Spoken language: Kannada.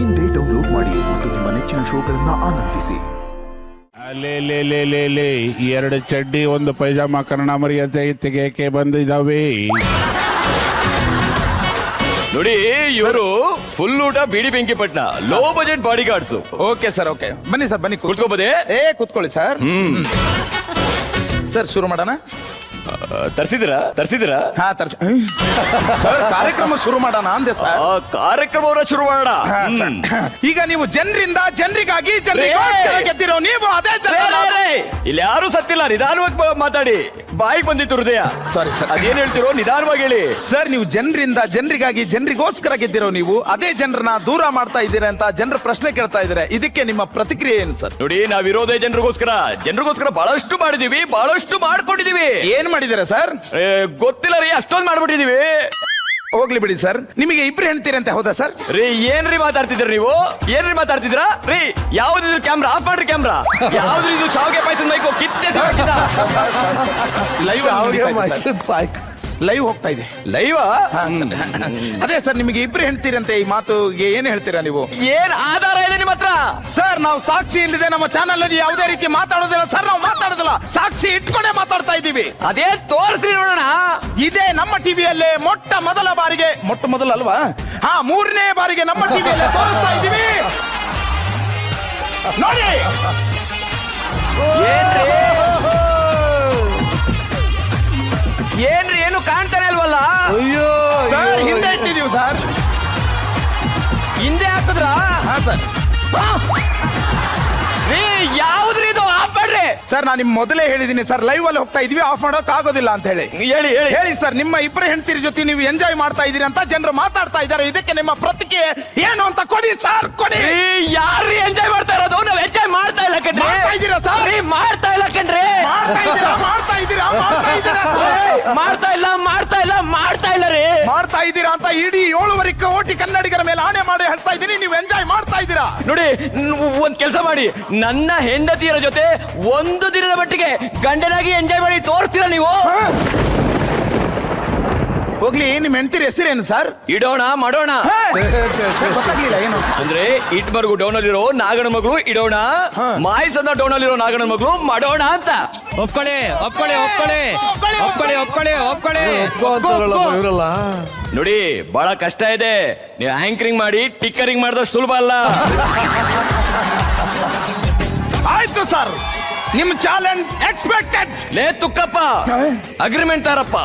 ಇಂದೇ ಡೌನ್ಲೋಡ್ ಮಾಡಿ ಮತ್ತು ನಿಮ್ಮ ನೆಚ್ಚಿನ ಶೋಗಳನ್ನ ಆನಂದಿಸಿ. ಅಲ್ಲೇ ಎರಡು ಚಡ್ಡಿ ಒಂದು ಪೈಜಾಮ ಕನ್ನಡ ಮರ್ಯಾದೆ ತೆಗೆಯಕ್ಕೆ ಬಂದಿದ್ದಾವೆ. ನೋಡಿ ಇವರು ಫುಲ್ ಊಟ ಬೀಡಿ ಬೆಂಕಿ ಪಟ್ನ, low budget bodyguards. Okay sir, okay ಬನ್ನಿ ಸರ್, ಬನ್ನಿ ಕುತ್ಕೋಬೋದೇ? ಕೂತ್ಕೊಳ್ಳಿ ಸರ್. ಸರ್ ಶುರು ಮಾಡೋಣ. ತರ್ಸಿದಿರಾ? ಹಾ ಸರ್, ಕಾರ್ಯಕ್ರಮ ಶುರು ಮಾಡೋಣ ಅಂದೆ ಸರ್. ಕಾರ್ಯಕ್ರಮವನ್ನ ಶುರು ಮಾಡೋಣ. ಈಗ ನೀವು ಜನರಿಂದ ಜನರಿಗಾಗಿ ಜನರಿಗೋಸ್ಕರ ಗೆದ್ದಿರೋ ನೀವು ಅದೇ ಇಲ್ಲಿ ಯಾರು ಸತ್ತಿಲ್ಲ, ನಿಧಾನವಾಗಿ ಮಾತಾಡಿ. ಬಾಯಿಗೆ ಬಂದಿತ್ತು ಹೃದಯ. ಸಾರಿ ಸರ್, ಅದೇನ್ ಹೇಳ್ತಿರೋ ನಿಧಾನವಾಗಿ ಹೇಳಿ. ಸರ್ ನೀವು ಜನರಿಂದ ಜನರಿಗಾಗಿ ಜನರಿಗೋಸ್ಕರ ಗೆದ್ದಿರೋ ನೀವು ಅದೇ ಜನರನ್ನ ದೂರ ಮಾಡ್ತಾ ಇದ್ದೀರಾ ಅಂತ ಜನರ ಪ್ರಶ್ನೆ ಕೇಳ್ತಾ ಇದ್ದಾರೆ. ಇದಕ್ಕೆ ನಿಮ್ಮ ಪ್ರತಿಕ್ರಿಯೆ ಏನು ಸರ್? ನೋಡಿ, ನಾವಿರೋದೇ ಜನರಿಗೋಸ್ಕರ ಬಹಳಷ್ಟು ಮಾಡಿದೀವಿ, ಬಹಳಷ್ಟು ಮಾಡ್ಕೊಂಡಿದೀವಿ. ಏನ್ ಮಾಡಿದಿರಾ ಸರ್? ಗೊತ್ತಿಲ್ಲ ರೀ, ಅಷ್ಟೊಂದು ಮಾಡ್ಬಿಟ್ಟಿದೀವಿ. ಹೋಗ್ಲಿ ಬಿಡಿ ಸರ್. ನಿಮಗೆ ಇಬ್ರು ಹೆಣ್ತೀರಂತೆ, ಹೌದಾ ಸರ್? ರೀ ಏನ್ರಿ ಮಾತಾಡ್ತಿದ್ರ ನೀವು? ಏನ್ರಿ ಮಾತಾಡ್ತಿದ್ರ ರೀ? ಯಾವ್ದು ಕ್ಯಾಮ್ರಾ ಆಫ್ ಮಾಡ್ರಿ, ಕ್ಯಾಮ್ರಾ ಯಾವ್ದು ಇದು? ಶಾವಿಗೆ ಪಾಯಸದ ಮೈಕು ಕಿತ್ತೆ ಲೈವ್ ಹೋಗ್ತಾ ಇದೆ. ಲೈವ್? ಅದೇ ಸರ್, ನಿಮಗೆ ಇಬ್ರು ಹೆಣ್ತೀರಂತೆ, ಈ ಮಾತು ಏನ್ ಹೇಳ್ತೀರಾ ನೀವು? ಏನ್ ಆಧಾರ ಇದೆ ನಿಮ್ಮ ಹತ್ರ? ಸರ್ ನಾವು ಸಾಕ್ಷಿ ಇಲ್ಲದೆ ನಮ್ಮ ಚಾನಲ್ ಅಲ್ಲಿ ಯಾವುದೇ ರೀತಿ ಮಾತಾಡೋದಿಲ್ಲ ಸರ್. ನಾವು ಮಾತಾಡೋದಿಲ್ಲ, ಸಾಕ್ಷಿ ಇಟ್ಕೊಂಡೇ ಮಾತಾಡ್ತಾ ಇದ್ದೀವಿ. ಅದೇ ತೋರಿಸ್ರಿ ನೋಡೋಣ. ಇದೇ ನಮ್ಮ ಟಿವಿಯಲ್ಲೇ ಮೊಟ್ಟ ಮೊದಲ ಅಲ್ವಾ? ಹಾ, 3ನೇ ಬಾರಿಗೆ ನಮ್ಮ ಟಿವಿಯಲ್ಲೇ ತೋರಿಸ್ತಾ ಇದ್ದೀವಿ. ನೋಡಿ ಏನ್ರಿ, ಏನು ಕಾಣ್ತಾನೆ ಅಲ್ವಲ್ಲ? ಸರ್ ಹಿಂದೆ ಇಟ್ಟಿದೀವಿ ಸರ್. ಹಿಂದೆ ಹಾಕಿದ್ರ? ಹಾ ಸರ್. ರೀ ಯಾವ್ದ್ರಿ ಇದು? ಆಫ್ ಮಾಡ್ರಿ ಸರ್. ನಾನು ನಿಮ್ ಮೊದಲೇ ಹೇಳಿದೀನಿ ಸರ್, ಲೈವ್ ಅಲ್ಲಿ ಹೋಗ್ತಾ ಇದೀವಿ, ಆಫ್ ಮಾಡೋಕ್ ಆಗೋದಿಲ್ಲ ಅಂತ ಹೇಳಿ. ಹೇಳಿ ಸರ್, ನಿಮ್ಮ ಇಬ್ಬರು ಹೆಣ್ತಿರ ಜೊತೆ ನೀವು ಎಂಜಾಯ್ ಮಾಡ್ತಾ ಇದೀರಿ ಅಂತ ಜನರು ಮಾತಾಡ್ತಾ ಇದ್ದಾರೆ. ಇದಕ್ಕೆ ನಿಮ್ಮ ಪ್ರತಿಕ್ರಿಯೆ ಏನು ಅಂತ ಕೊಡಿ ಸರ್, ಕೊಡಿ. ಯಾರು ಎಂಜಾಯ್ ಮಾಡ್ತಾ ಇರೋದು? ನಾವು ಎಂಜಾಯ್ ಮಾಡ್ತಾ ಇಲ್ಲ ಕಣ್ರಿ. ಮಾಡ್ತಾ ಇದ್ದೀರಾ ಸರ್? ಮಾಡ್ತಾ ಇಲ್ಲ ಕಣ್ರಿ. ಮಾಡ್ತಾ ಇದ್ದೀರಾ ರೀ. ಮಾಡ್ತಾ ಇದ್ದೀರಾ ಅಂತ ಇಡೀ 7.5 ಕೋಟಿ ಕನ್ನಡಿಗರ ಮೇಲೆ ಆಣೆ ಮಾಡಿ ಹೇಳ್ತಾ ಇದ್ದೀನಿ. ನೀವು ಎಂಜಾಯ್ ಮಾಡ್ತಾ ಇದ್ದೀರಾ. ನೋಡಿ, ಒಂದ್ ಕೆಲಸ ಮಾಡಿ, ನನ್ನ ಹೆಂಡತಿಯರ ಜೊತೆ ಒಂದು ದಿನದ ಮಟ್ಟಿಗೆ ಗಂಡನಾಗಿ ಎಂಜಾಯ್ ಮಾಡಿ ತೋರಿಸ್ತೀರಾ ನೀವು? ಹೋಗ್ಲಿ, ನಿಮ್ ಹೆಂಡತಿರ ಹೆಸರೇನು ಸರ್? ಇಡೋಣ ಮಾಡೋಣ. ಗೊತ್ತಾಗ್ಲಿಲ್ಲ ಏನು ಅಂದ್ರೆ ಇಟ್ಮರ್ಗು ಡೌನ್ ಅಲ್ಲಿರೋ ನಾಗನ ಮಗಳು ಇಡೋಣ, ಮಾಯಿಸಂದ ಡೌನ್ ಅಲ್ಲಿರೋ ನಾಗನ ಮಗಳು ಮಾಡೋಣ ಅಂತ. ಒಪ್ಕೊಳ್ಳಿ. ನೋಡಿ, ಬಹಳ ಕಷ್ಟ ಇದೆ. ನೀವು ಆಂಕರಿಂಗ್ ಮಾಡಿ ಟಿಕ್ಕರಿಂಗ್ ಮಾಡಿದಷ್ಟು ಸುಲಭ ಅಲ್ಲ. ಆಯ್ತು ಸರ್, ನಿಮ್ ಚಾಲೆಂಜ್ ಎಕ್ಸ್ಪೆಕ್ಟೆಡ್. ಲೇ ತುಕ್ಕಪ್ಪ, ಅಗ್ರಿಮೆಂಟ್ ತಾರಪ್ಪ.